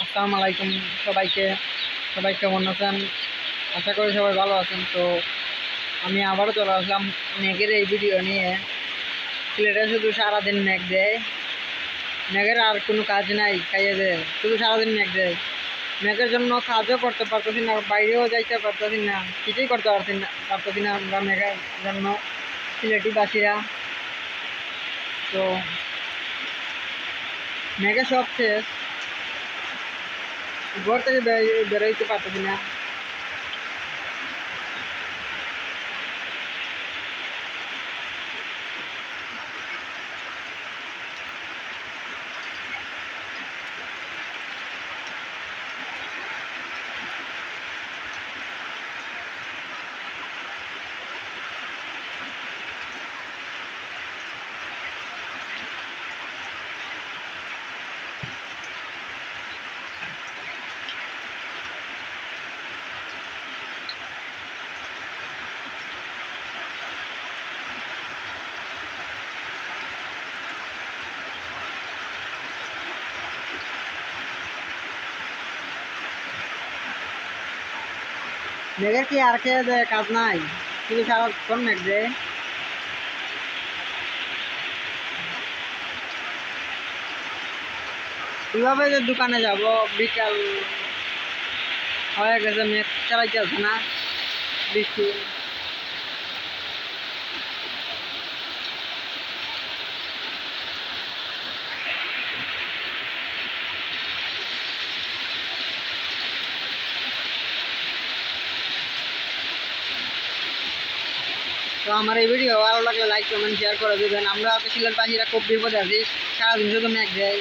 আসসালামু আলাইকুম সবাইকে। সবাই কেমন আছেন? আশা করি সবাই ভালো আছেন। তো আমি আবারও চলে আসলাম মেঘের এই ভিডিও নিয়ে। সিলেটে শুধু সারাদিন মেঘ দেয়, মেঘের আর কোনো কাজ নাই, খাইয়ে দেয়, শুধু সারাদিন মেঘ দেয়। মেঘের জন্য কাজও করতে পারতেছি না, বাইরেও যাইতে পারতেছি না, কিছুই করতে পারতেছি না আমরা মেঘের জন্য সিলেটিবাসীরা। তো মেঘে সব শেষ, ঘর থেকে বেরোইতে পারতেছি না। মেঘের কি আর খেয়ে দেয় কাজ নাই, শুধু সারাক্ষণ মেঘ দেয়। কিভাবে যে দোকানে যাব, বিকাল হয়ে গেছে, মেঘ চালাইতে আছে না, বৃষ্টি। তো আমার এই ভিডিও ভালো লাগলে লাইক কমেন্ট শেয়ার করে দেবেন। আমরা সিলেটবাসীরা খুব বিপদে আছি, সারাদিন শুধু মেঘ দেয়।